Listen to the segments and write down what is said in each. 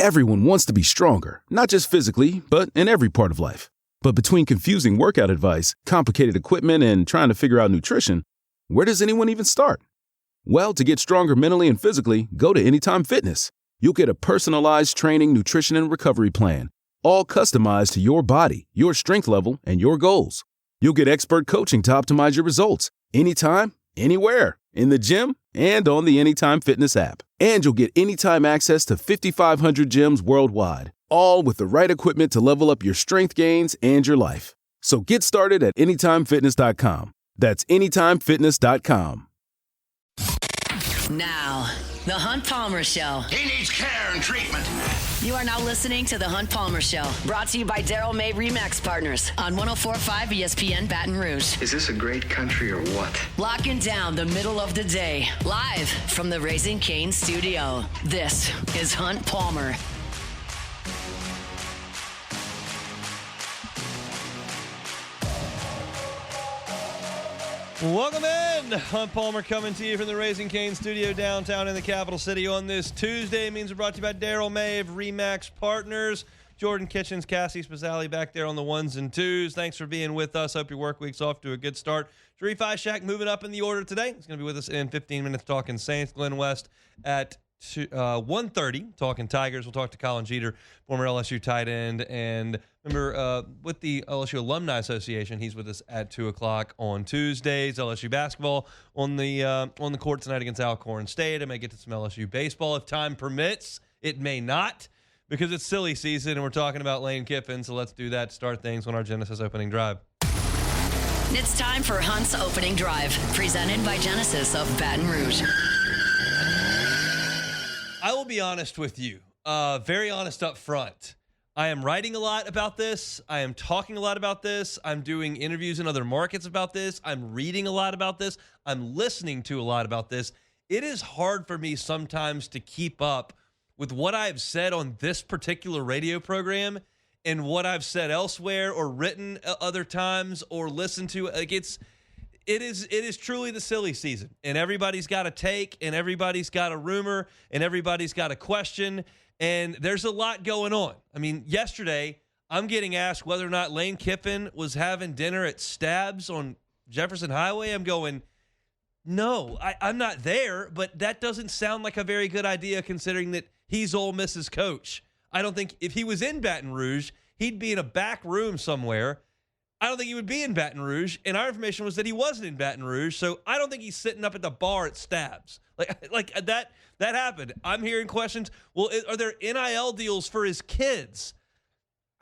Everyone wants to be stronger, not just physically, but in every part of life. But between confusing workout advice, complicated equipment, and trying to figure out nutrition, where does anyone even start? Well, to get stronger mentally and physically, go to Anytime Fitness. You'll get a personalized training, nutrition, and recovery plan, all customized to your body, your strength level, and your goals. You'll get expert coaching to optimize your results, anytime, anywhere, in the gym and on the Anytime Fitness app. And you'll get anytime access to 5,500 gyms worldwide, all with the right equipment to level up your strength gains and your life. So get started at AnytimeFitness.com. That's AnytimeFitness.com. Now, The Hunt Palmer Show. He needs care and treatment. You are now listening to The Hunt Palmer Show, brought to you by Daryl May Remax Partners on 104.5 ESPN Baton Rouge. Is this a great country or what? Locking down the middle of the day, live from the Raising Cane studio. This is Hunt Palmer. Welcome in. Hunt Palmer coming to you from the Raising Cane studio downtown in the capital city on this Tuesday. It means we're brought to you by Daryl May of Remax Partners. Jordan Kitchens, Cassie Spazzali back there on the ones and twos. Thanks for being with us. Hope your work week's off to a good start. Sharief, Ishaq moving up in the order today. He's going to be with us in 15 minutes talking Saints. Glen West at 1:30 talking Tigers. We'll talk to Colin Jeter, former LSU tight end, and remember with the LSU Alumni Association, he's with us at 2 o'clock on Tuesdays. LSU basketball on the court tonight against Alcorn State. I may get to some LSU baseball if time permits. It may not, because it's silly season and we're talking about Lane Kiffin. So let's do that to start things on our Genesis opening drive. It's time for Hunt's opening drive, presented by Genesis of Baton Rouge. I will be honest with you, very honest up front. I am writing a lot about this. I am talking a lot about this. I'm doing interviews in other markets about this. I'm reading a lot about this. I'm listening to a lot about this. It is hard for me sometimes to keep up with what I've said on this particular radio program and what I've said elsewhere or written other times or listened to. Like it is truly the silly season, and everybody's got a take, and everybody's got a rumor, and everybody's got a question, and there's a lot going on. I mean, yesterday, I'm getting asked whether or not Lane Kiffin was having dinner at Stabs on Jefferson Highway. I'm going, no, I'm not there, but that doesn't sound like a very good idea considering that he's Ole Miss's coach. I don't think if he was in Baton Rouge, he'd be in a back room somewhere. I don't think he would be in Baton Rouge, and our information was that he wasn't in Baton Rouge, so I don't think he's sitting up at the bar at Stabs. Like that happened. I'm hearing questions. Well, are there NIL deals for his kids?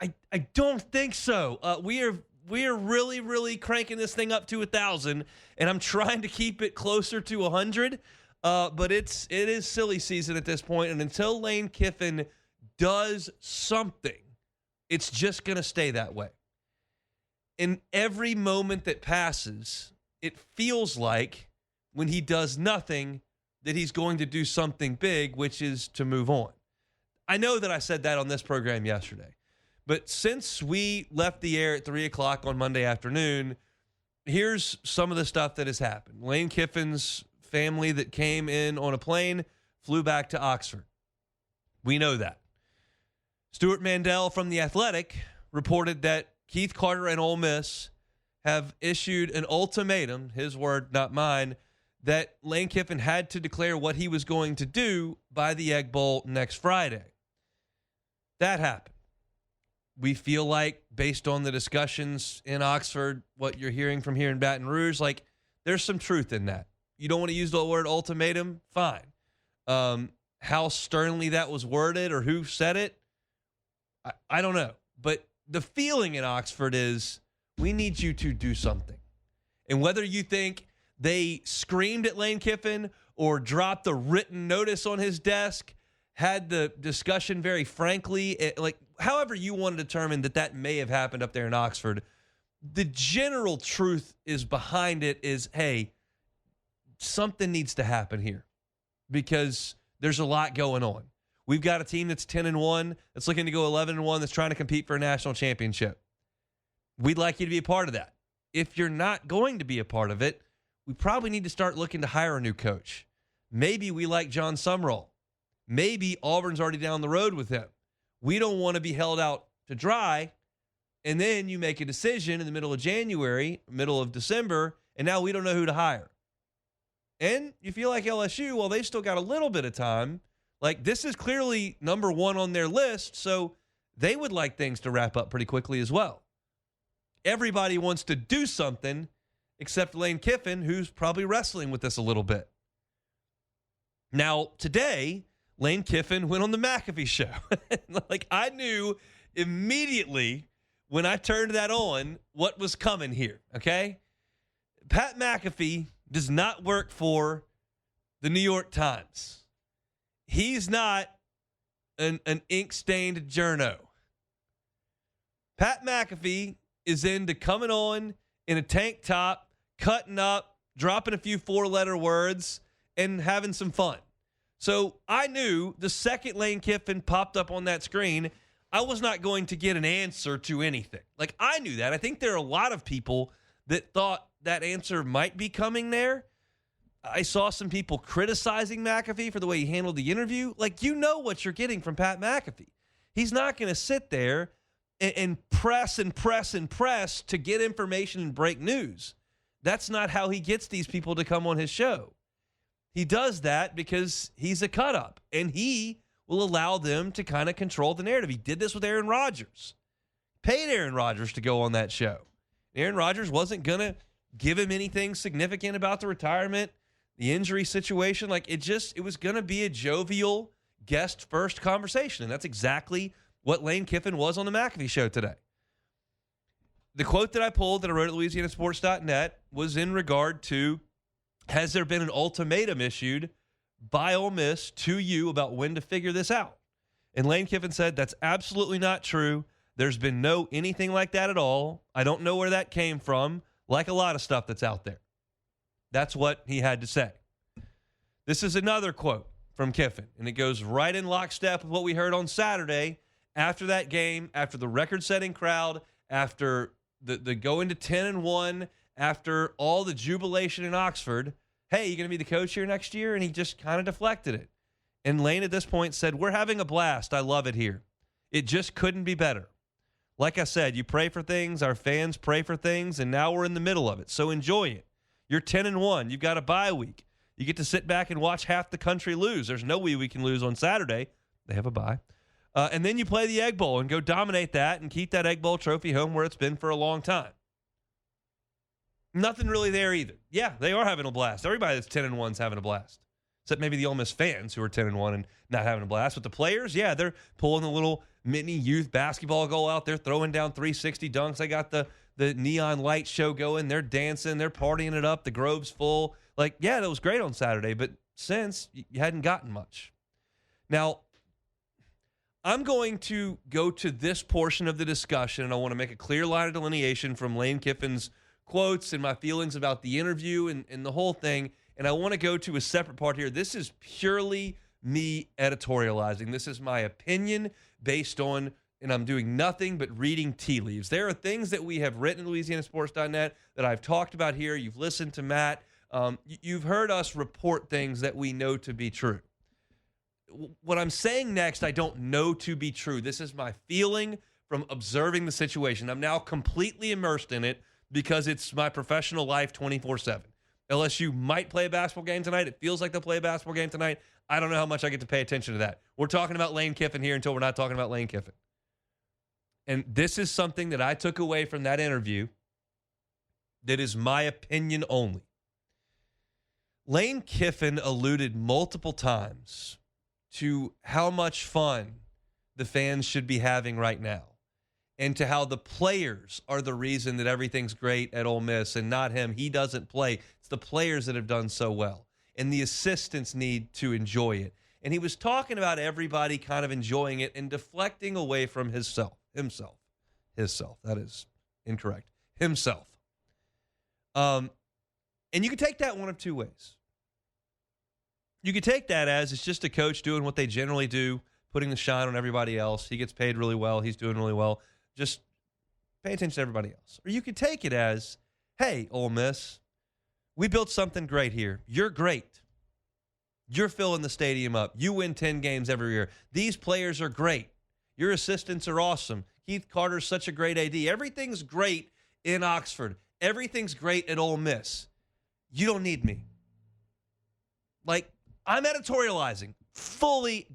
I don't think so. We are really, really cranking this thing up to 1,000, and I'm trying to keep it closer to 100. But it is silly season at this point, and until Lane Kiffin does something, it's just going to stay that way. In every moment that passes, it feels like when he does nothing that he's going to do something big, which is to move on. I know that I said that on this program yesterday, but since we left the air at 3 o'clock on Monday afternoon, here's some of the stuff that has happened. Lane Kiffin's family that came in on a plane flew back to Oxford. We know that. Stuart Mandel from The Athletic reported that Keith Carter and Ole Miss have issued an ultimatum, his word, not mine, that Lane Kiffin had to declare what he was going to do by the Egg Bowl next Friday. That happened. We feel like, based on the discussions in Oxford, what you're hearing from here in Baton Rouge, like there's some truth in that. You don't want to use the word ultimatum? Fine. How sternly that was worded or who said it, I don't know. But the feeling in Oxford is we need you to do something. And whether you think they screamed at Lane Kiffin or dropped a written notice on his desk, had the discussion very frankly, like however you want to determine that may have happened up there in Oxford, the general truth is behind it is, hey, something needs to happen here because there's a lot going on. We've got a team that's 10-1, that's looking to go 11-1, that's trying to compete for a national championship. We'd like you to be a part of that. If you're not going to be a part of it, we probably need to start looking to hire a new coach. Maybe we like John Sumrall. maybe Auburn's already down the road with him. We don't want to be held out to dry. And then you make a decision in the middle of January, middle of December, and now we don't know who to hire. And you feel like LSU, well, they've still got a little bit of time. Like, this is clearly number one on their list, so they would like things to wrap up pretty quickly as well. Everybody wants to do something except Lane Kiffin, who's probably wrestling with this a little bit. Now, today, Lane Kiffin went on the McAfee show. Like, I knew immediately when I turned that on what was coming here, okay? Pat McAfee does not work for the New York Times. He's not an ink-stained journo. Pat McAfee is into coming on in a tank top, cutting up, dropping a few four-letter words, and having some fun. So I knew the second Lane Kiffin popped up on that screen, I was not going to get an answer to anything. Like, I knew that. I think there are a lot of people that thought that answer might be coming there. I saw some people criticizing McAfee for the way he handled the interview. Like, you know what you're getting from Pat McAfee. He's not going to sit there and press and press and press to get information and break news. That's not how he gets these people to come on his show. He does that because he's a cut-up, and he will allow them to kind of control the narrative. He did this with Aaron Rodgers. Paid Aaron Rodgers to go on that show. Aaron Rodgers wasn't going to give him anything significant about the retirement, the injury situation. Like, it was going to be a jovial guest-first conversation, and that's exactly what Lane Kiffin was on the McAfee show today. The quote that I pulled that I wrote at LouisianaSports.net was in regard to, has there been an ultimatum issued by Ole Miss to you about when to figure this out? And Lane Kiffin said, that's absolutely not true. There's been no anything like that at all. I don't know where that came from, like a lot of stuff that's out there. That's what he had to say. This is another quote from Kiffin, and it goes right in lockstep with what we heard on Saturday after that game, after the record-setting crowd, after the going to 10-1, after all the jubilation in Oxford. Hey, you going to be the coach here next year? And he just kind of deflected it. And Lane at this point said, we're having a blast. I love it here. It just couldn't be better. Like I said, you pray for things, our fans pray for things, and now we're in the middle of it. So enjoy it. You're 10-1. You've got a bye week. You get to sit back and watch half the country lose. There's no way we can lose on Saturday. They have a bye. And then you play the Egg Bowl and go dominate that and keep that Egg Bowl trophy home where it's been for a long time. Nothing really there either. Yeah, they are having a blast. Everybody that's 10-1 is having a blast. Except maybe the Ole Miss fans who are 10-1 and not having a blast. But the players, yeah, they're pulling the little mini youth basketball goal out there, throwing down 360 dunks. They got the neon light show going. They're dancing. They're partying it up. The Grove's full. Like, yeah, that was great on Saturday. But since, you hadn't gotten much. Now, I'm going to go to this portion of the discussion, and I want to make a clear line of delineation from Lane Kiffin's quotes and my feelings about the interview and the whole thing. And I want to go to a separate part here. This is purely me editorializing. This is my opinion based on, and I'm doing nothing but reading tea leaves. There are things that we have written at LouisianaSports.net that I've talked about here. You've listened to Matt. You've heard us report things that we know to be true. What I'm saying next, I don't know to be true. This is my feeling from observing the situation. I'm now completely immersed in it because it's my professional life 24/7. LSU might play a basketball game tonight. It feels like they'll play a basketball game tonight. I don't know how much I get to pay attention to that. We're talking about Lane Kiffin here until we're not talking about Lane Kiffin. And this is something that I took away from that interview that is my opinion only. Lane Kiffin alluded multiple times to how much fun the fans should be having right now and to how the players are the reason that everything's great at Ole Miss and not him. He doesn't play. It's the players that have done so well, and the assistants need to enjoy it. And he was talking about everybody kind of enjoying it and deflecting away from himself. That is incorrect. Himself. And you can take that one of two ways. You could take that as it's just a coach doing what they generally do, putting the shine on everybody else. He gets paid really well. He's doing really well. Just pay attention to everybody else. Or you could take it as, hey, Ole Miss, we built something great here. You're great. You're filling the stadium up. You win 10 games every year. These players are great. Your assistants are awesome. Keith Carter's such a great AD. Everything's great in Oxford. Everything's great at Ole Miss. You don't need me. Like, I'm editorializing, fully,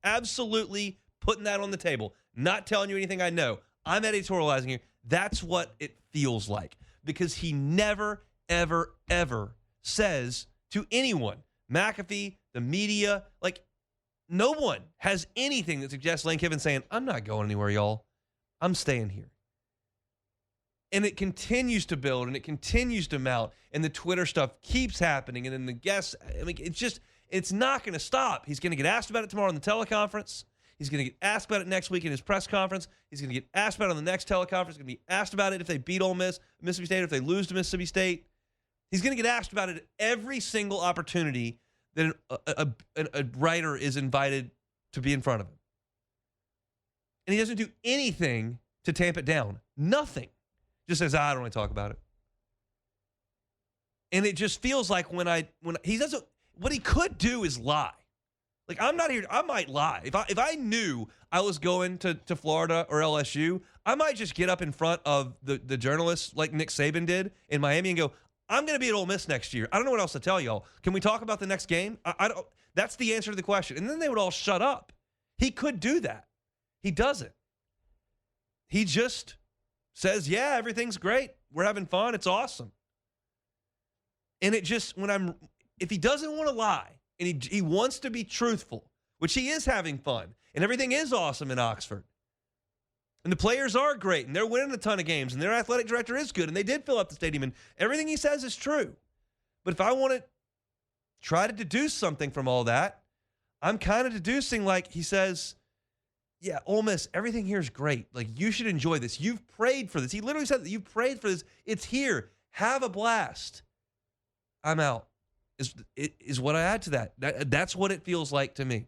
absolutely putting that on the table, not telling you anything I know. I'm editorializing here. That's what it feels like, because he never, ever, ever says to anyone, McAfee, the media, like, no one has anything that suggests Lane Kiffin saying, I'm not going anywhere, y'all. I'm staying here. And it continues to build, and it continues to mount, and the Twitter stuff keeps happening, and then the guests, I mean, it's not going to stop. He's going to get asked about it tomorrow in the teleconference. He's going to get asked about it next week in his press conference. He's going to get asked about it on the next teleconference. He's going to be asked about it if they beat Ole Miss, Mississippi State, or if they lose to Mississippi State. He's going to get asked about it at every single opportunity that a writer is invited to be in front of him. And he doesn't do anything to tamp it down. Nothing. Just says, I don't want to talk about it. And it just feels like when he doesn't, what he could do is lie. Like, I'm not here, I might lie. If I knew I was going to Florida or LSU, I might just get up in front of the journalists like Nick Saban did in Miami and go, I'm going to be at Ole Miss next year. I don't know what else to tell y'all. Can we talk about the next game? I don't. That's the answer to the question. And then they would all shut up. He could do that. He doesn't. He just says, yeah, everything's great. We're having fun. It's awesome. And it just, if he doesn't want to lie and he wants to be truthful, which he is having fun, and everything is awesome in Oxford, and the players are great, and they're winning a ton of games, and their athletic director is good, and they did fill up the stadium, and everything he says is true. But if I want to try to deduce something from all that, I'm kind of deducing, like, he says, yeah, Ole Miss, everything here is great. Like, you should enjoy this. You've prayed for this. He literally said that you've prayed for this. It's here. Have a blast. I'm out. Is what I add to that. That's what it feels like to me.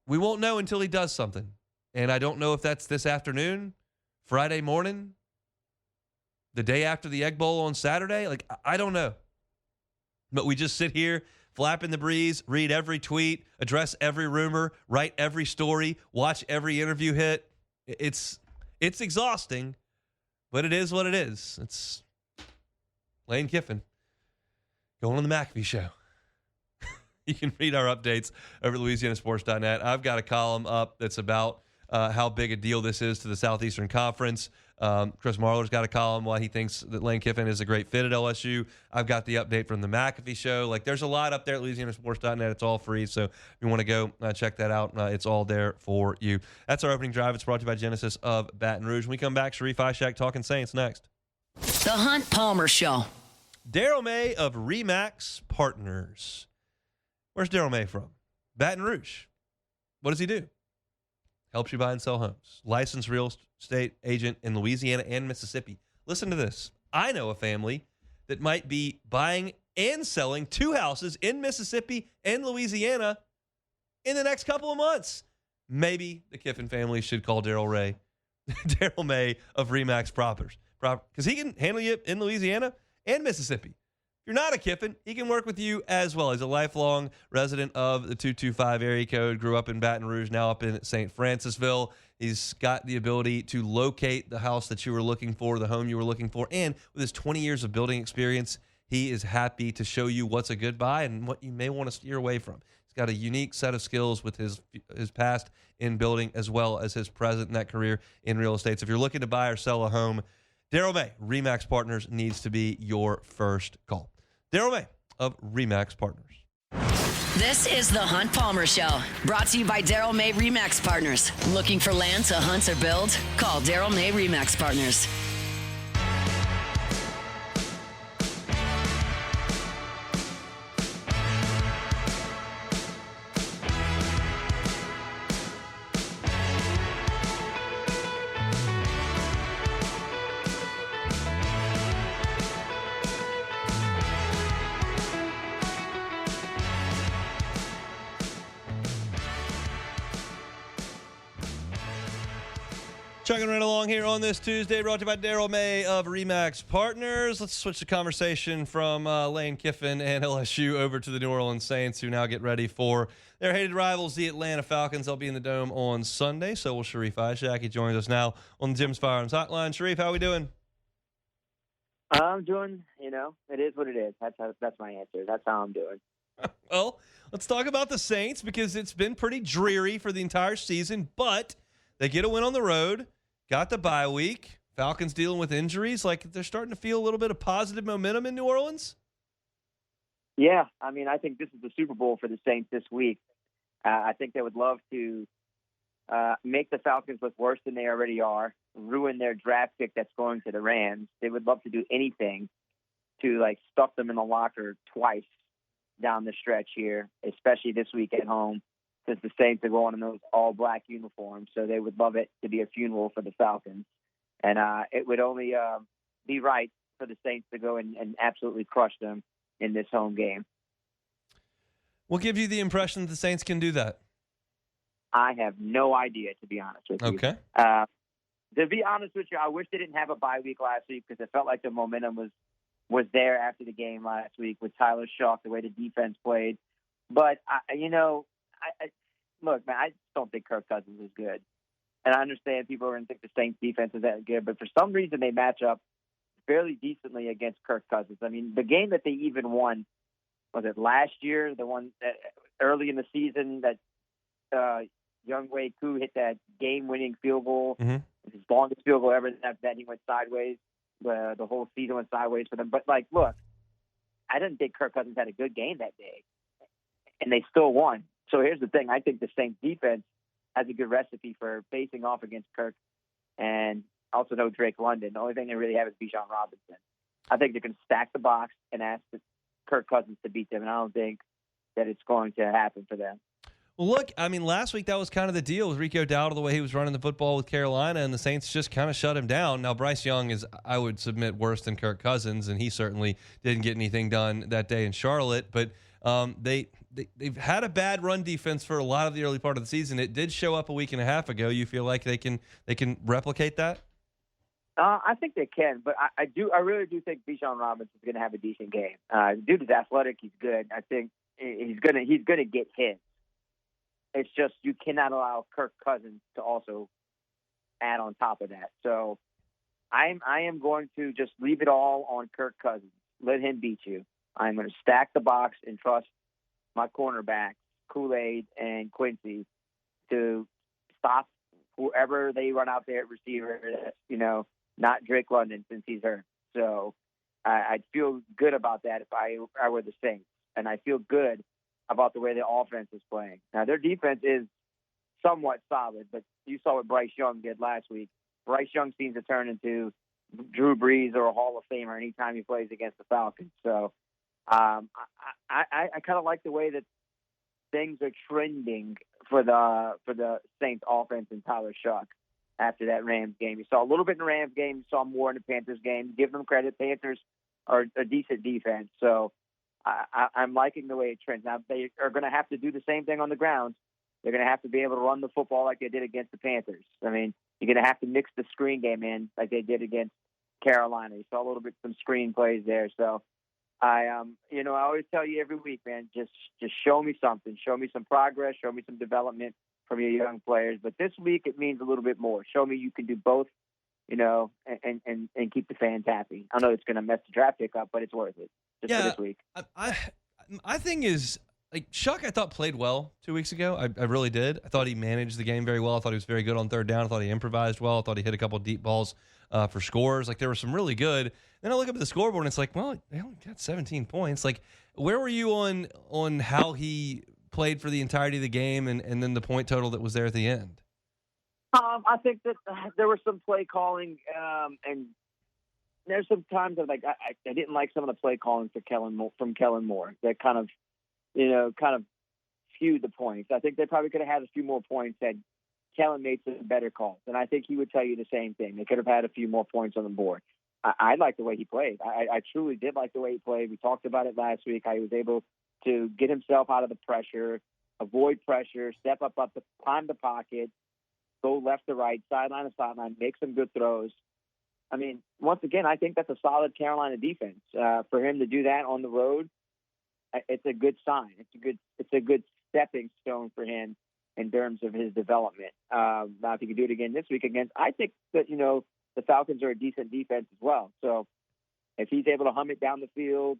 We won't know until he does something. And I don't know if that's this afternoon, Friday morning, the day after the Egg Bowl on Saturday. Like, I don't know. But we just sit here, flap in the breeze, read every tweet, address every rumor, write every story, watch every interview hit. It's exhausting, but it is what it is. It's Lane Kiffin going on the McAfee show. You can read our updates over at LouisianaSports.net. I've got a column up that's about how big a deal this is to the Southeastern Conference. Chris Marlar's got a column why he thinks that Lane Kiffin is a great fit at LSU. I've got the update from the McAfee show. Like, there's a lot up there at LouisianaSports.net. It's all free, so if you want to go check that out, it's all there for you. That's our opening drive. It's brought to you by Genesis of Baton Rouge. When we come back, Sharief, Ishaq, Talking Saints next. The Hunt Palmer Show. Daryl May of Remax Partners. Where's Daryl May from? Baton Rouge. What does he do? Helps you buy and sell homes. Licensed real estate agent in Louisiana and Mississippi. Listen to this. I know a family that might be buying and selling 2 houses in Mississippi and Louisiana in the next couple of months. Maybe the Kiffin family should call Daryl May of Remax Properties, because he can handle you in Louisiana and Mississippi. If you're not a Kiffin, he can work with you as well. He's a lifelong resident of the 225 area code, grew up in Baton Rouge, now up in St. Francisville. He's got the ability to locate the house that you were looking for, the home you were looking for, and with his 20 years of building experience, he is happy to show you what's a good buy and what you may want to steer away from. He's got a unique set of skills with his past in building as well as his present in that career in real estate. So if you're looking to buy or sell a home, Daryl May, Remax Partners, needs to be your first call. Daryl May of Remax Partners. This is the Hunt Palmer Show, brought to you by Daryl May Remax Partners. Looking for land to hunt or build? Call Daryl May Remax Partners. Chugging right along here on this Tuesday, brought to you by Daryl May of Remax Partners. Let's switch the conversation from Lane Kiffin and LSU over to the New Orleans Saints, who now get ready for their hated rivals, the Atlanta Falcons. They'll be in the Dome on Sunday. So will Sharief Ishaq. He joins us now on the Jim's Firearms Hotline. Sharief, how are we doing? I'm doing, it is what it is. That's my answer. That's how I'm doing. Well, let's talk about the Saints, because it's been pretty dreary for the entire season, but they get a win on the road, got the bye week. Falcons dealing with injuries. Like, they're starting to feel a little bit of positive momentum in New Orleans. Yeah, I think this is the Super Bowl for the Saints this week. I think they would love to make the Falcons look worse than they already are, ruin their draft pick that's going to the Rams. They would love to do anything to, stuff them in the locker twice down the stretch here, especially this week at home, since the Saints are going in those all-black uniforms. So they would love it to be a funeral for the Falcons. And it would only be right for the Saints to go and absolutely crush them in this home game. What gives you the impression that the Saints can do that? I have no idea, to be honest with you. Okay. To be honest with you, I wish they didn't have a bye week last week, because it felt like the momentum was there after the game last week with Tyler Sharief, the way the defense played. But, look, man, I just don't think Kirk Cousins is good. And I understand people are going to think the Saints defense is that good, but for some reason they match up fairly decently against Kirk Cousins. I mean, the game that they even won, was it last year, the one that early in the season that Young Wei Koo hit that game-winning field goal, his longest field goal ever, that he went sideways. The whole season went sideways for them. But, look, I didn't think Kirk Cousins had a good game that day, and they still won. So here's the thing. I think the Saints defense has a good recipe for facing off against Kirk, and also no Drake London. The only thing they really have is Bijan Robinson. I think they can stack the box and ask Kirk Cousins to beat them, and I don't think that it's going to happen for them. Well, look, last week that was kind of the deal with Rico Dowdle, the way he was running the football with Carolina, and the Saints just kind of shut him down. Now, Bryce Young is, I would submit, worse than Kirk Cousins, and he certainly didn't get anything done that day in Charlotte. But they've had a bad run defense for a lot of the early part of the season. It did show up a week and a half ago. You feel like they can replicate that? I think they can, but I really do think Bijan Robinson is going to have a decent game. Dude is athletic. He's good. I think he's gonna get hit. It's just you cannot allow Kirk Cousins to also add on top of that. So I am going to just leave it all on Kirk Cousins. Let him beat you. I'm going to stack the box and trust my cornerbacks, Kool-Aid and Quincy, to stop whoever they run out there at receiver. That's, not Drake London, since he's hurt. So I'd feel good about that if I were the Saints. And I feel good about the way the offense is playing. Now, their defense is somewhat solid, but you saw what Bryce Young did last week. Bryce Young seems to turn into Drew Brees or a Hall of Famer anytime he plays against the Falcons. So I kind of like the way that things are trending for the Saints offense and Tyler Sharief after that Rams game. You saw a little bit in the Rams game. You saw more in the Panthers game. Give them credit. Panthers are a decent defense. So I'm liking the way it trends. Now, they are going to have to do the same thing on the ground. They're going to have to be able to run the football like they did against the Panthers. You're going to have to mix the screen game in like they did against Carolina. You saw a little bit some screen plays there. So I always tell you every week, man, just show me something. Show me some progress. Show me some development from your young players. But this week it means a little bit more. Show me you can do both, and keep the fans happy. I know it's going to mess the draft pick up, but it's worth it just for this week. My thing is, Ishaq, I thought played well 2 weeks ago. I really did. I thought he managed the game very well. I thought he was very good on third down. I thought he improvised well. I thought he hit a couple of deep balls for scores. There were some really good. Then I look up at the scoreboard, and it's they only got 17 points. Where were you on how he played for the entirety of the game and then the point total that was there at the end? I think that there was some play calling, and there's some times that I didn't like some of the play calling from Kellen Moore. That kind of skewed the points. I think they probably could have had a few more points had Kellen made some better calls, and I think he would tell you the same thing. They could have had a few more points on the board. I like the way he played. I truly did like the way he played. We talked about it last week, how he was able to get himself out of the pressure, avoid pressure, step up, climb the pocket, go left to right, sideline to sideline, make some good throws. I mean, once again, I think that's a solid Carolina defense. For him to do that on the road, it's a good sign. It's a good stepping stone for him in terms of his development. Now, if he can do it again this week against, I think that, the Falcons are a decent defense as well. So if he's able to hum it down the field,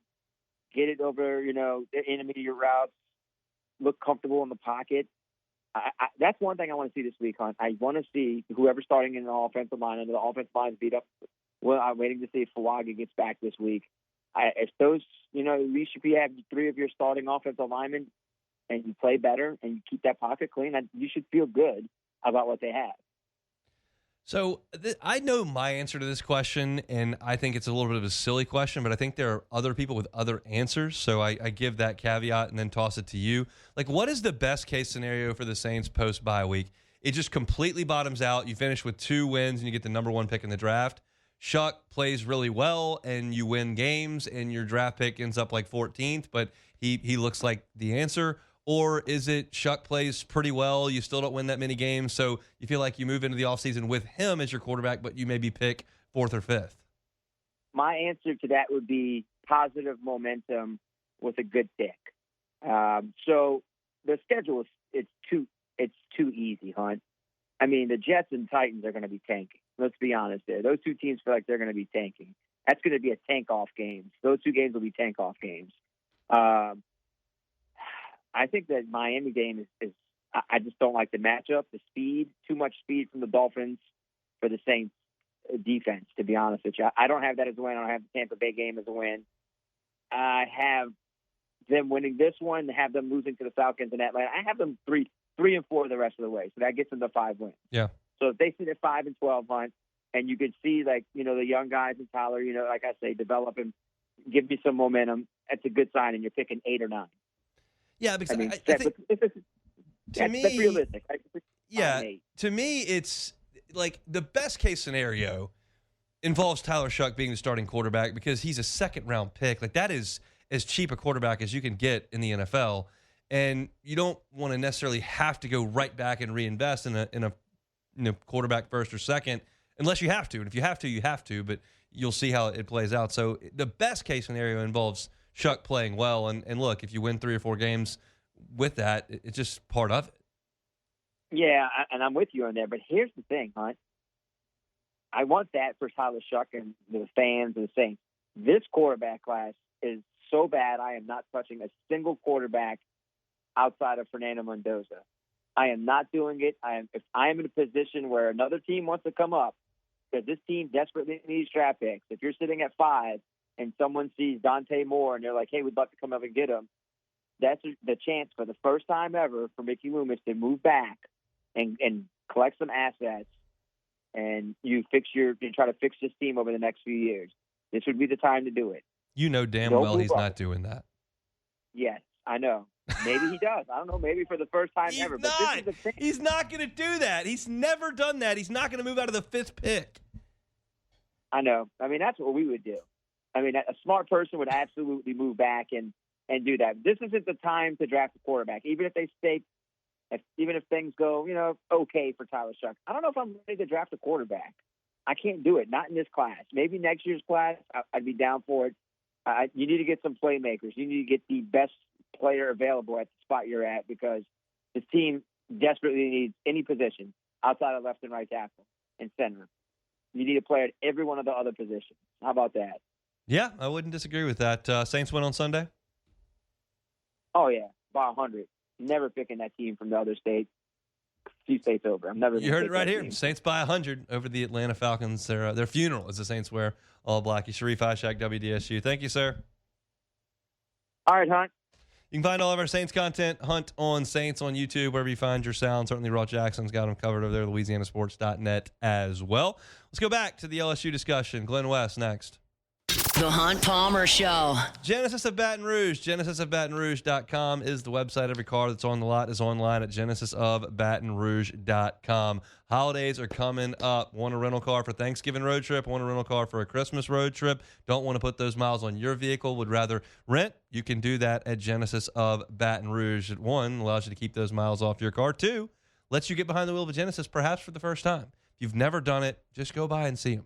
get it over, the intermediate routes, look comfortable in the pocket, that's one thing I want to see this week, Hunt. I want to see whoever's starting in the offensive line, and the offensive line's beat up. Well, I'm waiting to see if Fuaga gets back this week. If those, at least if you have 3 of your starting offensive linemen and you play better and you keep that pocket clean, you should feel good about what they have. So I know my answer to this question, and I think it's a little bit of a silly question, but I think there are other people with other answers. So I give that caveat and then toss it to you. Like, what is the best case scenario for the Saints post-bye week? It just completely bottoms out. You finish with 2 wins and you get the number 1 pick in the draft. Ishaq plays really well and you win games and your draft pick ends up like 14th, but he looks like the answer. Or is it Ishaq plays pretty well, you still don't win that many games, so you feel like you move into the offseason with him as your quarterback, but you maybe pick 4th or 5th? My answer to that would be positive momentum with a good pick. So the schedule it's too easy, Hunt. I mean, the Jets and Titans are going to be tanking. Let's be honest there. Those 2 teams feel like they're going to be tanking. That's going to be a tank-off game. Those 2 games will be tank-off games. I think that Miami game is I just don't like the matchup, the speed, too much speed from the Dolphins for the Saints defense, to be honest with you. I don't have that as a win. I don't have the Tampa Bay game as a win. I have them winning this one, have them losing to the Falcons in Atlanta. I have them 3 and 4 the rest of the way, so that gets them to 5 wins. Yeah. So if they sit at 5 and 12, Hunt, and you can see, like, the young guys in Tyler, like I say, develop and give me some momentum, that's a good sign, and you're picking 8 or 9. Yeah, because I think that's realistic. To me, it's like the best case scenario involves Tyler Ishaq being the starting quarterback because he's a 2nd-round pick. Like, that is as cheap a quarterback as you can get in the NFL, and you don't want to necessarily have to go right back and reinvest in a quarterback 1st or 2nd unless you have to. And if you have to, you have to. But you'll see how it plays out. So the best case scenario involves Ishaq playing well, and look, if you win 3 or 4 games with that, it's just part of it. Yeah, and I'm with you on there, but here's the thing, Hunt. I want that for Tyler Ishaq and the fans and the Saints. This quarterback class is so bad, I am not touching a single quarterback outside of Fernando Mendoza. I am not doing it. If I am in a position where another team wants to come up, because this team desperately needs draft picks, if you're sitting at 5, and someone sees Dante Moore and they're like, hey, we'd love to come up and get him, that's the chance for the first time ever for Mickey Loomis to move back and collect some assets, and you try to fix this team over the next few years. This would be the time to do it. You know damn well he's not doing that. Yes, I know. Maybe he does. I don't know. Maybe for the first time ever. But this is the thing. He's not going to do that. He's never done that. He's not going to move out of the 5th pick. I know. I mean, that's what we would do. I mean, a smart person would absolutely move back and do that. This isn't the time to draft a quarterback, even if even if things go, okay for Tyler Ishaq. I don't know if I'm ready to draft a quarterback. I can't do it. Not in this class. Maybe next year's class, I'd be down for it. You need to get some playmakers. You need to get the best player available at the spot you're at, because this team desperately needs any position outside of left and right tackle and center. You need a player at every one of the other positions. How about that? Yeah, I wouldn't disagree with that. Saints win on Sunday? Oh, yeah, by 100. Never picking that team from the other state. Few states over. I'm never. You heard it right here. Team. Saints by 100 over the Atlanta Falcons. Their funeral as the Saints wear all black. Sharief, Ishaq, WDSU. Thank you, sir. All right, Hunt. You can find all of our Saints content, Hunt on Saints on YouTube, wherever you find your sound. Certainly, Raw Jackson's got them covered over there, LouisianaSports.net as well. Let's go back to the LSU discussion. Glen West next. The Hunt Palmer Show. Genesis of Baton Rouge. GenesisofBatonRouge.com is the website. Every car that's on the lot is online at GenesisofBatonRouge.com. Holidays are coming up. Want a rental car for Thanksgiving road trip? Want a rental car for a Christmas road trip? Don't want to put those miles on your vehicle? Would rather rent? You can do that at Genesis of Baton Rouge. 1, allows you to keep those miles off your car. 2, lets you get behind the wheel of a Genesis perhaps for the first time. If you've never done it, just go by and see them.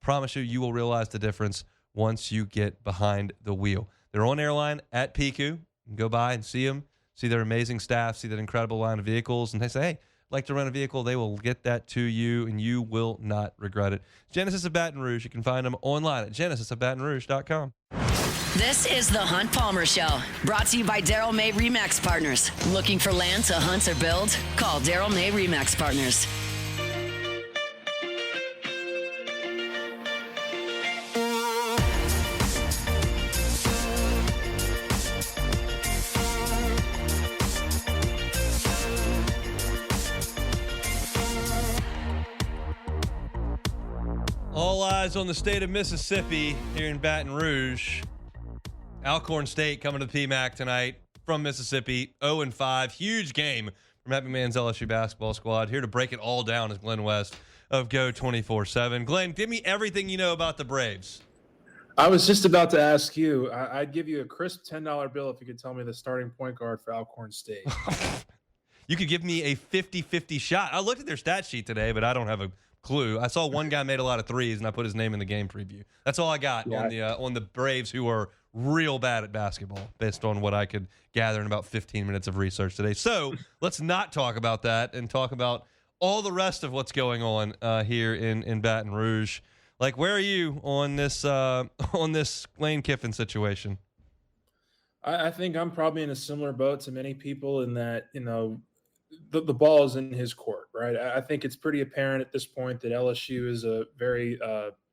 Promise you will realize the difference once you get behind the wheel. They're on airline at PICU. Go by and see them, see their amazing staff, see that incredible line of vehicles, and they say, hey, I'd like to rent a vehicle. They will get that to you, and you will not regret it. Genesis of Baton Rouge. You can find them online at genesisofbatonrouge.com. This is the Hunt Palmer Show, brought to you by Daryl May Remax Partners. Looking for land to hunt or build? Call Daryl May Remax Partners. All eyes on the state of Mississippi here in Baton Rouge. Alcorn State coming to the PMAC tonight from Mississippi, 0-5. Huge game from Matt McMahon's LSU basketball squad. Here to break it all down is Glen West of Go 24/7. Glenn, give me everything you know about the Braves. I was just about to ask you. I'd give you a crisp $10 bill if you could tell me the starting point guard for Alcorn State. You could give me a 50-50 shot. I looked at their stat sheet today, but I don't have a clue. I saw one guy made a lot of threes, and I put his name in the game preview. That's all I got on the Braves, who are real bad at basketball, based on what I could gather in about 15 minutes of research today. So let's not talk about that and talk about all the rest of what's going on here in Baton Rouge. Like, where are you on this Lane Kiffin situation? I think I'm probably in a similar boat to many people in that, the ball is in his court, right? I think it's pretty apparent at this point that LSU is a very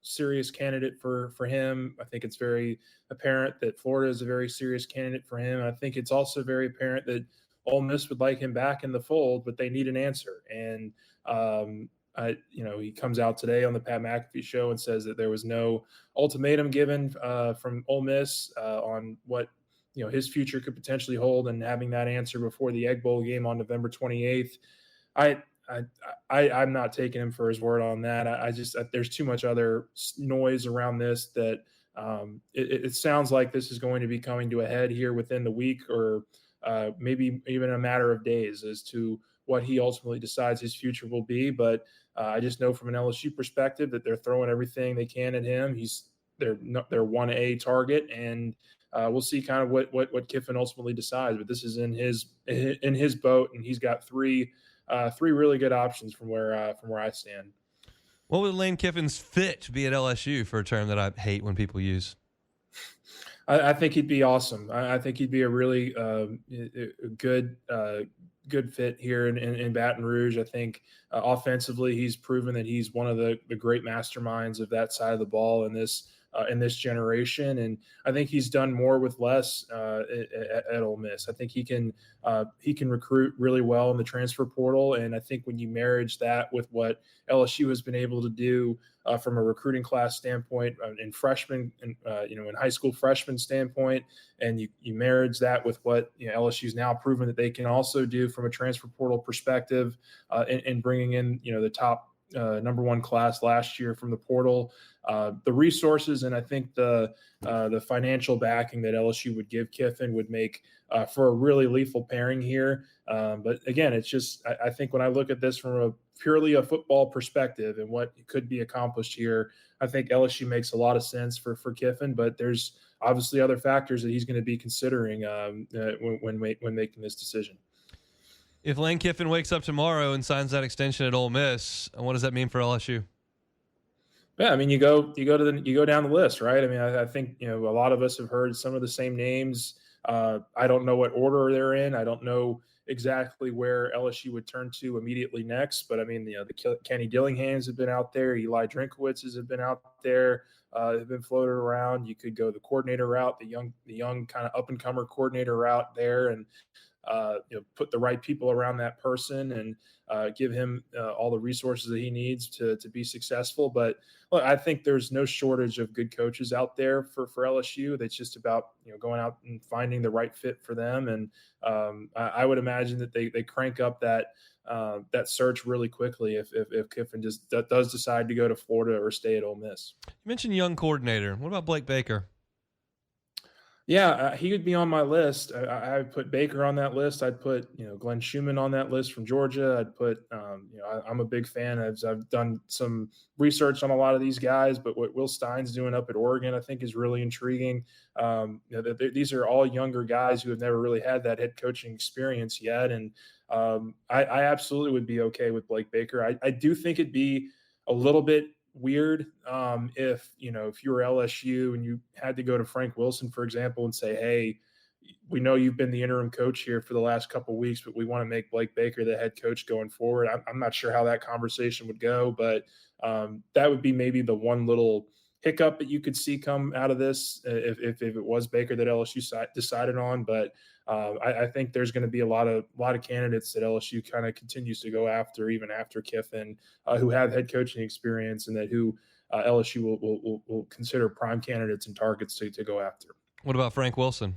serious candidate for him. I think it's very apparent that Florida is a very serious candidate for him. I think it's also very apparent that Ole Miss would like him back in the fold, but they need an answer. And he comes out today on the Pat McAfee show and says that there was no ultimatum given from Ole Miss on what his future could potentially hold, and having that answer before the Egg Bowl game on November 28th. I'm not taking him for his word on that. There's too much other noise around this that it sounds like this is going to be coming to a head here within the week, or maybe even a matter of days, as to what he ultimately decides his future will be. But I just know from an LSU perspective that they're throwing everything they can at him. They're 1A target, and we'll see kind of what Kiffin ultimately decides. But this is in his boat, and he's got three really good options from where I stand. What would Lane Kiffin's fit be at LSU, for a term that I hate when people use? I think he'd be awesome. I think he'd be a really good fit here in Baton Rouge. I think offensively, he's proven that he's one of the great masterminds of that side of the ball in this generation, and I think he's done more with less at Ole Miss. I think he can recruit really well in the transfer portal, and I think when you marriage that with what LSU has been able to do from a recruiting class standpoint, in freshmen, in high school freshman standpoint, and you marriage that with what LSU's now proven that they can also do from a transfer portal perspective, in bringing in the top number one class last year from the portal, the resources, and I think the financial backing that LSU would give Kiffin would make for a really lethal pairing here. But again, it's just, I think when I look at this from purely a football perspective and what could be accomplished here, I think LSU makes a lot of sense for Kiffin, but there's obviously other factors that he's going to be considering when making this decision. If Lane Kiffin wakes up tomorrow and signs that extension at Ole Miss, what does that mean for LSU? Yeah, I mean, you go down the list, right? I mean, I think a lot of us have heard some of the same names. I don't know what order they're in. I don't know exactly where LSU would turn to immediately next. But I mean, the Kenny Dillinghams have been out there. Eli Drinkowitz's have been out there. Have been floated around. You could go the coordinator route, the young kind of up and comer coordinator route there, and put the right people around that person and give him all the resources that he needs to be successful. But look, I think there's no shortage of good coaches out there for LSU. It's just about going out and finding the right fit for them. And I would imagine that they crank up that search really quickly if Kiffin just does decide to go to Florida or stay at Ole Miss. You mentioned young coordinator. What about Blake Baker? Yeah, he would be on my list. I would put Baker on that list. I'd put Glenn Schumann on that list from Georgia. I'd put I'm a big fan. I've done some research on a lot of these guys, but what Will Stein's doing up at Oregon, I think, is really intriguing. These are all younger guys who have never really had that head coaching experience yet, and I absolutely would be okay with Blake Baker. I do think it'd be a little bit weird if you were LSU and you had to go to Frank Wilson, for example, and say, hey, we know you've been the interim coach here for the last couple of weeks, but we want to make Blake Baker the head coach going forward. I'm not sure how that conversation would go, but that would be maybe the one little hiccup that you could see come out of this if it was Baker that LSU decided on. But I think there's going to be a lot of candidates that LSU kind of continues to go after, even after Kiffin, who have head coaching experience and who LSU will consider prime candidates and targets to go after. What about Frank Wilson?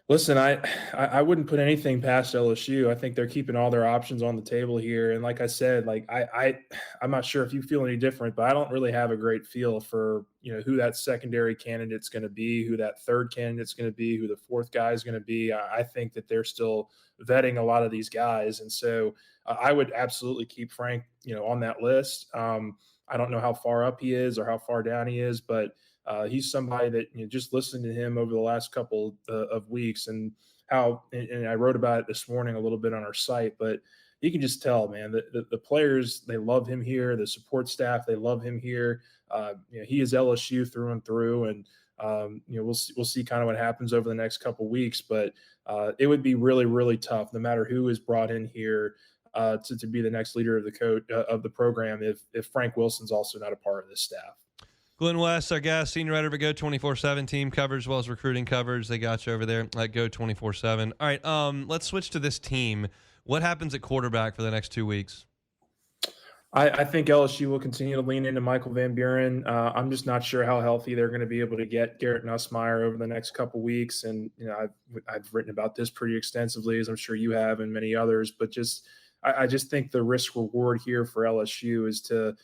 Listen, I wouldn't put anything past LSU. I think they're keeping all their options on the table here. And like I said, I'm not sure if you feel any different, but I don't really have a great feel for, who that secondary candidate's going to be, who that third candidate's going to be, who the fourth guy is going to be. I think that they're still vetting a lot of these guys. And so I would absolutely keep Frank, on that list. I don't know how far up he is or how far down he is, but he's somebody that just listened to him over the last couple of weeks and I wrote about it this morning a little bit on our site, but you can just tell, man, the players, they love him here. The support staff, they love him here. He is LSU through and through. And, we'll see kind of what happens over the next couple of weeks, but it would be really, really tough no matter who is brought in here to be the next leader of the coach of the program if Frank Wilson's also not a part of this staff. Glen West, our guest, senior writer for Go 24/7, team coverage as well as recruiting coverage. They got you over there at Go 24/7. All right, let's switch to this team. What happens at quarterback for the next 2 weeks? I think LSU will continue to lean into Michael Van Buren. I'm just not sure how healthy they're going to be able to get Garrett Nussmeier over the next couple weeks. And I've written about this pretty extensively, as I'm sure you have, and many others. But I just think the risk reward here for LSU is to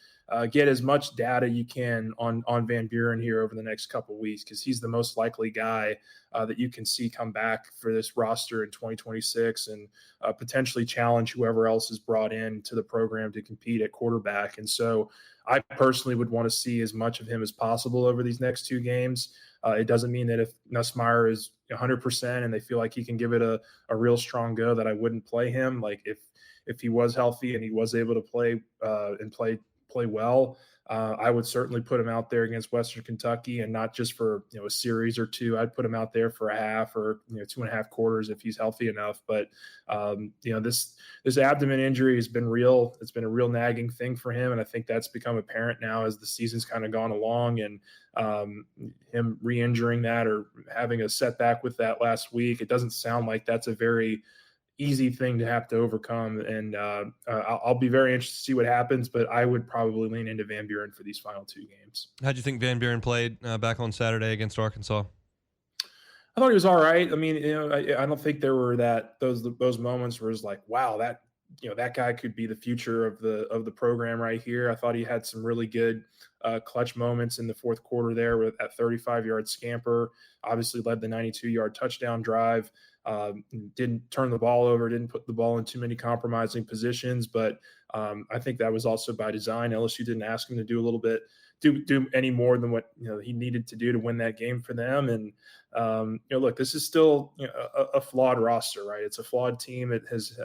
get as much data you can on Van Buren here over the next couple of weeks, because he's the most likely guy that you can see come back for this roster in 2026 and potentially challenge whoever else is brought in to the program to compete at quarterback. And so I personally would want to see as much of him as possible over these next 2 games. It doesn't mean that if Nussmeier is 100% and they feel like he can give it a real strong go, that I wouldn't play him. Like if he was healthy and he was able to play and play well, I would certainly put him out there against Western Kentucky, and not just for a series or two. I'd put him out there for a half or 2.5 quarters if he's healthy enough. But this abdomen injury has been real. It's been a real nagging thing for him, and I think that's become apparent now as the season's kind of gone along. And him re-injuring that or having a setback with that last week, it doesn't sound like that's a very easy thing to have to overcome. And I'll be very interested to see what happens, but I would probably lean into Van Buren for these final 2 games. How'd you think Van Buren played back on Saturday against Arkansas? I thought he was all right. I mean, I don't think there were those moments where it's like, wow, that guy could be the future of the program right here. I thought he had some really good clutch moments in the fourth quarter there with that 35-yard scamper, obviously led the 92-yard touchdown drive. Didn't turn the ball over, didn't put the ball in too many compromising positions, but I think that was also by design. LSU didn't ask him to do any more than what he needed to do to win that game for them. And look, this is still a flawed roster, right? It's a flawed team. It has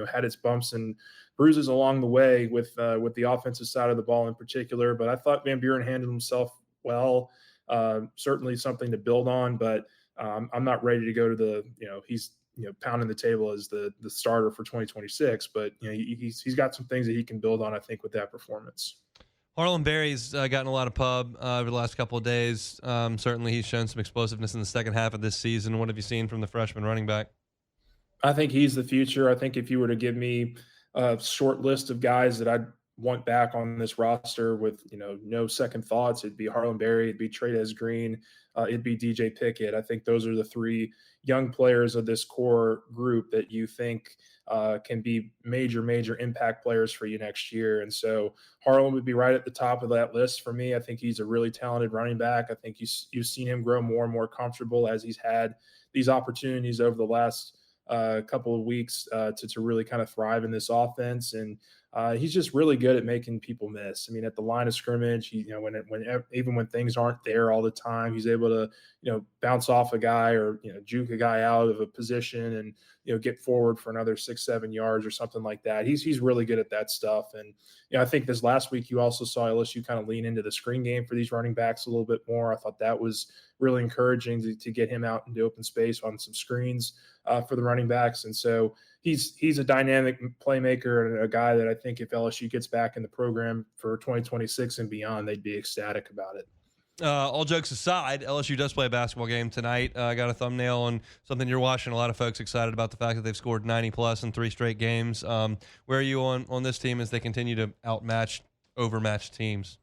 had its bumps and bruises along the way with the offensive side of the ball in particular. But I thought Van Buren handled himself well. Certainly something to build on, but I'm not ready to go to he's pounding the table as the starter for 2026, but he's got some things that he can build on, I think, with that performance. Harlan Berry's gotten a lot of pub over the last couple of days. Certainly he's shown some explosiveness in the second half of this season. What have you seen from the freshman running back? I think he's the future. I think if you were to give me a short list of guys that I'd want back on this roster with, no second thoughts, it'd be Harlan Berry, it'd be Trey'Dez Green, it'd be DJ Pickett. I think those are the three young players of this core group that you think can be major impact players for you next year. And so Harlan would be right at the top of that list for me. I think he's a really talented running back. I think you've seen him grow more and more comfortable as he's had these opportunities over the last couple of weeks to really kind of thrive in this offense. And he's just really good at making people miss. I mean, at the line of scrimmage, even when things aren't there all the time, he's able to, bounce off a guy or, juke a guy out of a position and, get forward for another 6-7 yards or something like that. He's really good at that stuff. And, I think this last week you also saw LSU kind of lean into the screen game for these running backs a little bit more. I thought that was really encouraging to get him out into open space on some screens for the running backs. And so he's a dynamic playmaker and a guy that I think if LSU gets back in the program for 2026 and beyond, they'd be ecstatic about it. All jokes aside, LSU does play a basketball game tonight. I got a thumbnail on something you're watching. A lot of folks excited about the fact that they've scored 90-plus in 3 straight games. Where are you on this team as they continue to overmatch teams?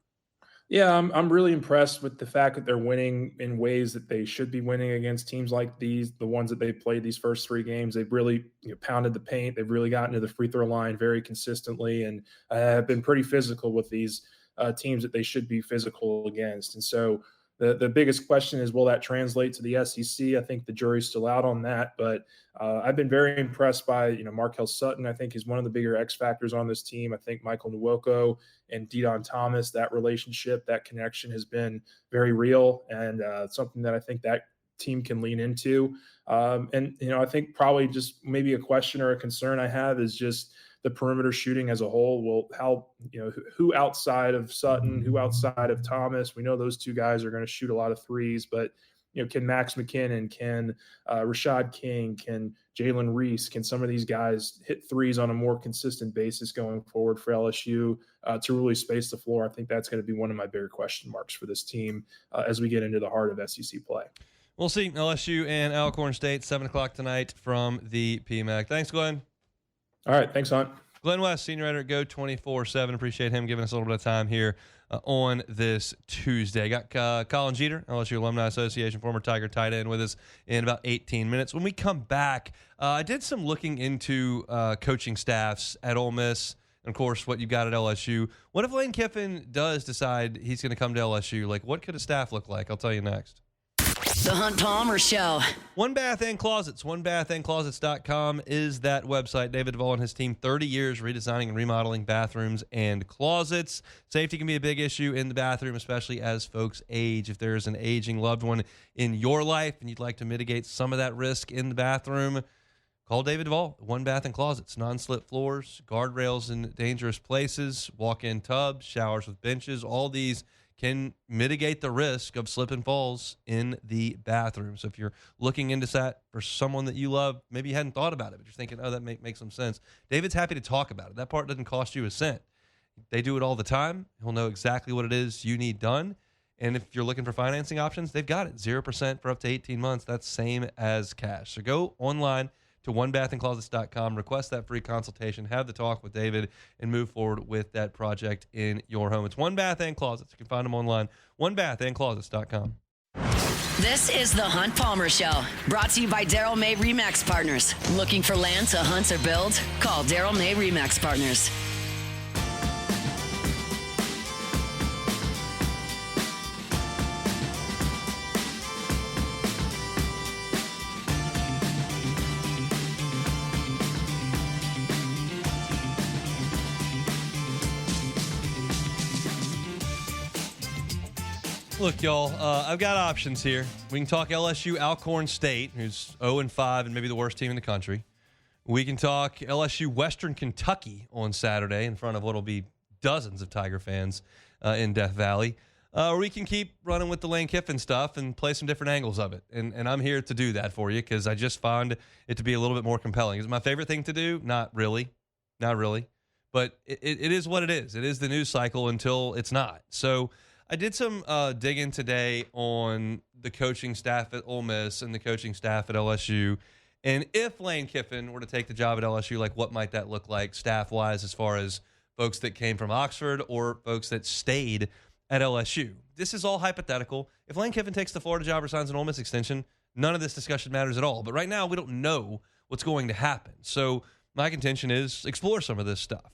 Yeah, I'm really impressed with the fact that they're winning in ways that they should be winning against teams like these, the ones that they played these first 3 games. They've really pounded the paint. They've really gotten to the free throw line very consistently and have been pretty physical with these teams that they should be physical against. And so the biggest question is, will that translate to the SEC? I think the jury's still out on that, but I've been very impressed by, Markel Sutton. I think he's one of the bigger X factors on this team. I think Michael Nwoko and Deion Thomas, that relationship, that connection has been very real and something that I think that team can lean into. And I think probably just maybe a question or a concern I have is just the perimeter shooting as a whole. Well, how, who outside of Sutton, who outside of Thomas? We know those 2 guys are going to shoot a lot of threes, but, can Max McKinnon, can Rashad King, can Jalen Reese, can some of these guys hit threes on a more consistent basis going forward for LSU to really space the floor? I think that's going to be one of my bigger question marks for this team as we get into the heart of SEC play. We'll see. LSU and Alcorn State, 7 o'clock tonight from the PMAC. Thanks, Glenn. All right. Thanks, Hunt. Glen West, senior editor at Go 24/7. Appreciate him giving us a little bit of time here on this Tuesday. Got Colin Jeter, LSU Alumni Association, former Tiger tight end, with us in about 18 minutes. When we come back, I did some looking into coaching staffs at Ole Miss, and, of course, what you got at LSU. What if Lane Kiffin does decide he's going to come to LSU? Like, what could a staff look like? I'll tell you next. The Hunt Palmer Show. One Bath and Closets. OneBathAndClosets.com is that website. David Duvall and his team, 30 years redesigning and remodeling bathrooms and closets. Safety can be a big issue in the bathroom, especially as folks age. If there's an aging loved one in your life and you'd like to mitigate some of that risk in the bathroom, call David Duvall. One Bath and Closets. Non-slip floors, guardrails in dangerous places, walk-in tubs, showers with benches. All these can mitigate the risk of slip and falls in the bathroom. So if you're looking into that for someone that you love, maybe you hadn't thought about it, but you're thinking, oh, that makes some sense. David's happy to talk about it. That part doesn't cost you a cent. They do it all the time. He'll know exactly what it is you need done. And if you're looking for financing options, they've got it. 0% for up to 18 months. That's same as cash. So go online to onebathandclosets.com, request that free consultation, have the talk with David, and move forward with that project in your home. It's One Bath and Closets. You can find them online, onebathandclosets.com. This is the Hunt Palmer Show, brought to you by Daryl May Remax Partners. Looking for land to hunt or build? Call Daryl May Remax Partners. Look, y'all, I've got options here. We can talk LSU Alcorn State, who's 0-5 and maybe the worst team in the country. We can talk LSU Western Kentucky on Saturday in front of what will be dozens of Tiger fans in Death Valley. Or we can keep running with the Lane Kiffin stuff and play some different angles of it. And I'm here to do that for you because I just found it to be a little bit more compelling. Is it my favorite thing to do? Not really. Not really. But it is what it is. It is the news cycle until it's not. So I did some digging today on the coaching staff at Ole Miss and the coaching staff at LSU. And if Lane Kiffin were to take the job at LSU, like what might that look like staff-wise as far as folks that came from Oxford, or folks that stayed at LSU. This is all hypothetical. If Lane Kiffin takes the Florida job or signs an Ole Miss extension, none of this discussion matters at all. But right now, we don't know what's going to happen. So my contention is explore some of this stuff.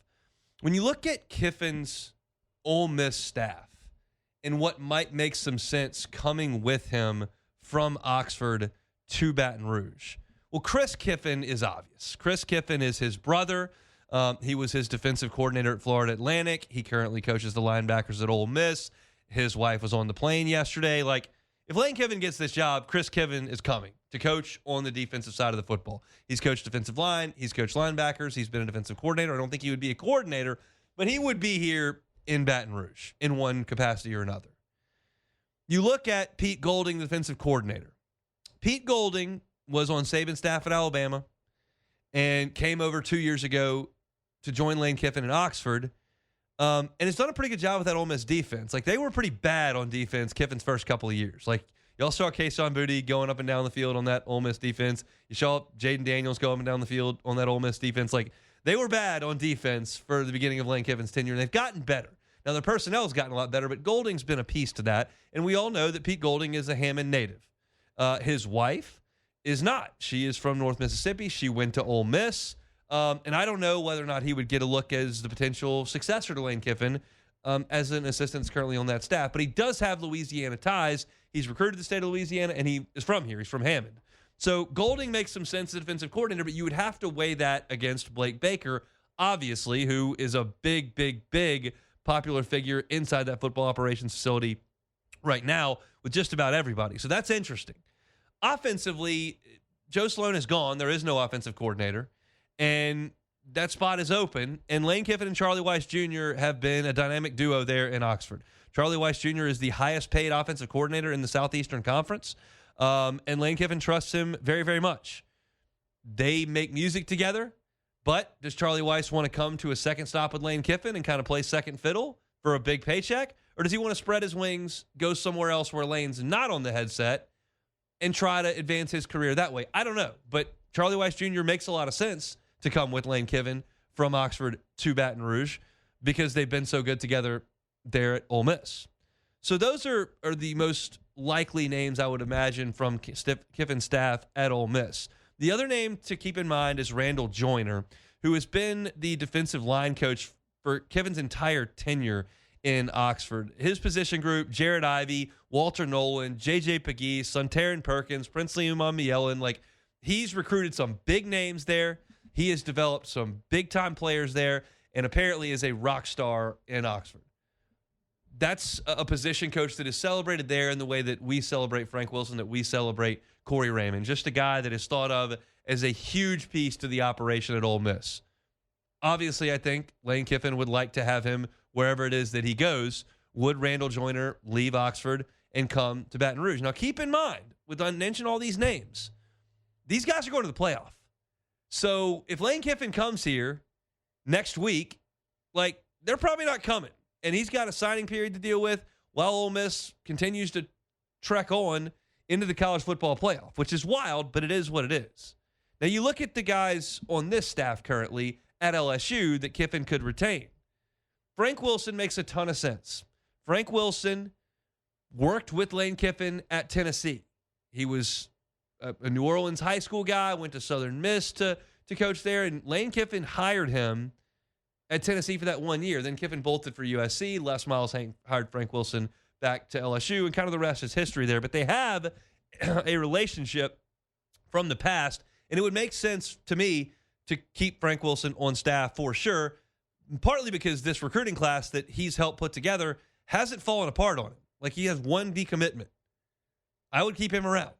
When you look at Kiffin's Ole Miss staff and what might make some sense coming with him from Oxford to Baton Rouge, well, Chris Kiffin is obvious. Chris Kiffin is his brother. He was his defensive coordinator at Florida Atlantic. He currently coaches the linebackers at Ole Miss. His wife was on the plane yesterday. Like, if Lane Kiffin gets this job, Chris Kiffin is coming to coach on the defensive side of the football. He's coached defensive line. He's coached linebackers. He's been a defensive coordinator. I don't think he would be a coordinator, but he would be here in Baton Rouge in one capacity or another. You look at Pete Golding, the defensive coordinator. Pete Golding was on Saban's staff at Alabama and came over 2 years ago to join Lane Kiffin in Oxford. And has done a pretty good job with that Ole Miss defense. Like, they were pretty bad on defense Kiffin's first couple of years. Like, y'all saw Kayshon Boutte going up and down the field on that Ole Miss defense. You saw Jaden Daniels go up and down the field on that Ole Miss defense. Like, they were bad on defense for the beginning of Lane Kiffin's tenure, and they've gotten better. Now, their personnel has gotten a lot better, but Golding's been a piece to that. And we all know that Pete Golding is a Hammond native. His wife is not. She is from North Mississippi. She went to Ole Miss. And I don't know whether or not he would get a look as the potential successor to Lane Kiffin as an assistant that's currently on that staff. But he does have Louisiana ties. He's recruited the state of Louisiana, and he is from here. He's from Hammond. So Golding makes some sense as defensive coordinator, but you would have to weigh that against Blake Baker, obviously, who is a big, big, big popular figure inside that football operations facility right now with just about everybody. So that's interesting. Offensively, Joe Sloan is gone. There is no offensive coordinator. And that spot is open. And Lane Kiffin and Charlie Weiss Jr. have been a dynamic duo there in Oxford. Charlie Weiss Jr. is the highest paid offensive coordinator in the Southeastern Conference. And Lane Kiffin trusts him very, very much. They make music together. But does Charlie Weiss want to come to a second stop with Lane Kiffin and kind of play second fiddle for a big paycheck? Or does he want to spread his wings, go somewhere else where Lane's not on the headset, and try to advance his career that way? I don't know. But Charlie Weiss Jr. makes a lot of sense to come with Lane Kiffin from Oxford to Baton Rouge because they've been so good together there at Ole Miss. So those are the most likely names I would imagine from Kiffin's staff at Ole Miss. The other name to keep in mind is Randall Joyner, who has been the defensive line coach for Kiffin's entire tenure in Oxford. His position group, Jared Ivey, Walter Nolan, J.J. Pegues, Suntaran Perkins, Princely Umamielen, like, he's recruited some big names there. He has developed some big-time players there, and apparently is a rock star in Oxford. That's a position coach that is celebrated there in the way that we celebrate Frank Wilson, that we celebrate Corey Raymond. Just a guy that is thought of as a huge piece to the operation at Ole Miss. Obviously, I think Lane Kiffin would like to have him wherever it is that he goes. Would Randall Joyner leave Oxford and come to Baton Rouge? Now, keep in mind, with I mentioned all these names, these guys are going to the playoff. So if Lane Kiffin comes here next week, like, they're probably not coming. And he's got a signing period to deal with while Ole Miss continues to trek on into the college football playoff, which is wild, but it is what it is. Now, you look at the guys on this staff currently at LSU that Kiffin could retain. Frank Wilson makes a ton of sense. Frank Wilson worked with Lane Kiffin at Tennessee. He was a New Orleans high school guy, went to Southern Miss to coach there, and Lane Kiffin hired him at Tennessee for that 1 year. Then Kiffin bolted for USC. Les Miles hired Frank Wilson back to LSU, and kind of the rest is history there. But they have a relationship from the past, and it would make sense to me to keep Frank Wilson on staff for sure, partly because this recruiting class that he's helped put together hasn't fallen apart on him. Like, he has one decommitment. I would keep him around.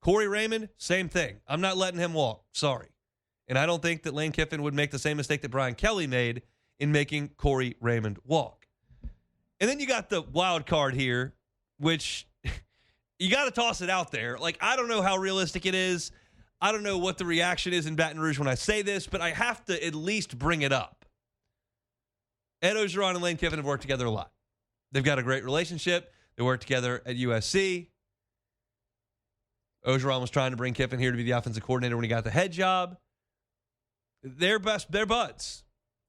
Corey Raymond, same thing. I'm not letting him walk. Sorry. And I don't think that Lane Kiffin would make the same mistake that Brian Kelly made in making Corey Raymond walk. And then you got the wild card here, which you got to toss it out there. Like, I don't know how realistic it is. I don't know what the reaction is in Baton Rouge when I say this, but I have to at least bring it up. Ed Ogeron and Lane Kiffin have worked together a lot. They've got a great relationship. They worked together at USC. Ogeron was trying to bring Kiffin here to be the offensive coordinator when he got the head job. They're buds.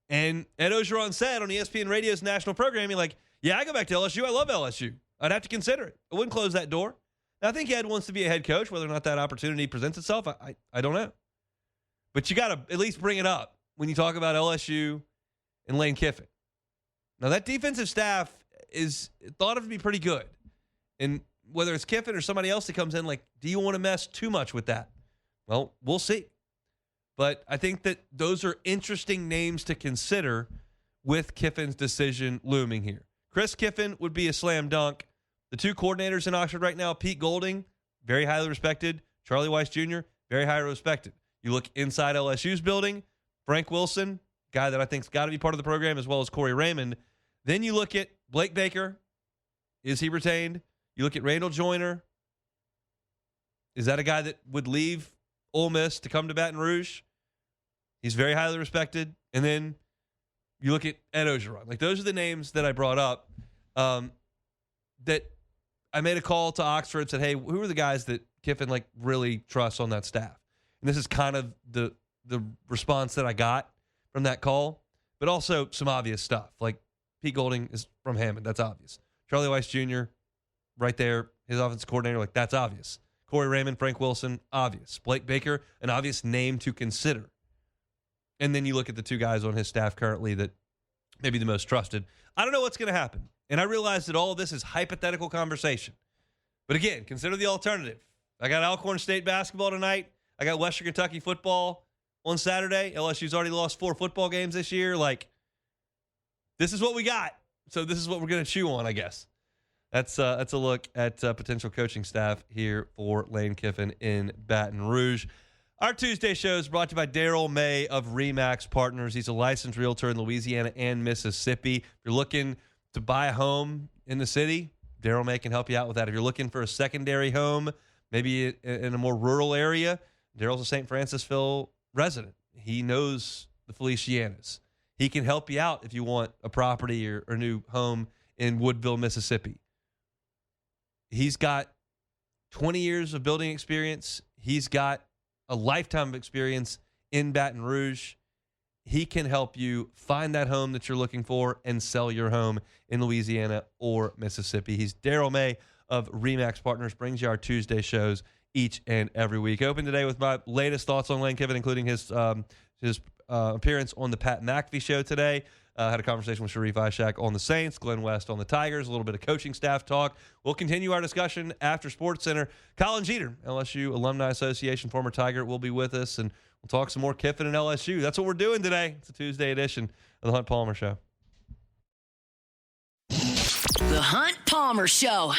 And Ed Ogeron said on ESPN Radio's national programming, like, yeah, I go back to LSU. I love LSU. I'd have to consider it. I wouldn't close that door. And I think Ed wants to be a head coach. Whether or not that opportunity presents itself, I don't know. But you got to at least bring it up when you talk about LSU and Lane Kiffin. Now, that defensive staff is thought of to be pretty good. And whether it's Kiffin or somebody else that comes in, like, do you want to mess too much with that? Well, we'll see. But I think that those are interesting names to consider with Kiffin's decision looming here. Chris Kiffin would be a slam dunk. The two coordinators in Oxford right now, Pete Golding, very highly respected. Charlie Weiss Jr., very highly respected. You look inside LSU's building, Frank Wilson, guy that I think's got to be part of the program, as well as Corey Raymond. Then you look at Blake Baker. Is he retained? You look at Randall Joyner. Is that a guy that would leave Ole Miss to come to Baton Rouge? He's very highly respected. And then you look at Ed Ogeron. Like, those are the names that I brought up that I made a call to Oxford and said, hey, who are the guys that Kiffin, like, really trusts on that staff? And this is kind of the response that I got from that call, but also some obvious stuff. Like, Pete Golding is from Hammond. That's obvious. Charlie Weiss Jr., right there, his offensive coordinator, like, that's obvious. Corey Raymond, Frank Wilson, obvious. Blake Baker, an obvious name to consider. And then you look at the two guys on his staff currently that may be the most trusted. I don't know what's going to happen. And I realize that all of this is hypothetical conversation. But again, consider the alternative. I got Alcorn State basketball tonight. I got Western Kentucky football on Saturday. LSU's already lost 4 football games this year. Like, this is what we got. So this is what we're going to chew on, I guess. That's a look at potential coaching staff here for Lane Kiffin in Baton Rouge. Our Tuesday show is brought to you by Daryl May of RE/MAX Partners. He's a licensed realtor in Louisiana and Mississippi. If you're looking to buy a home in the city, Daryl May can help you out with that. If you're looking for a secondary home, maybe in a more rural area, Daryl's a St. Francisville resident. He knows the Felicianas. He can help you out if you want a property or a new home in Woodville, Mississippi. He's got 20 years of building experience. He's got a lifetime of experience in Baton Rouge. He can help you find that home that you're looking for and sell your home in Louisiana or Mississippi. He's Daryl May of RE/MAX Partners, brings you our Tuesday shows each and every week. Open today with my latest thoughts on Lane Kiffin, including his appearance on the Pat McAfee show today. Had a conversation with Sharief Ishaq on the Saints, Glen West on the Tigers, a little bit of coaching staff talk. We'll continue our discussion after Sports Center. Colin Jeter, LSU Alumni Association, former Tiger, will be with us, and we'll talk some more Kiffin and LSU. That's what we're doing today. It's a Tuesday edition of the Hunt Palmer Show. The Hunt Palmer Show.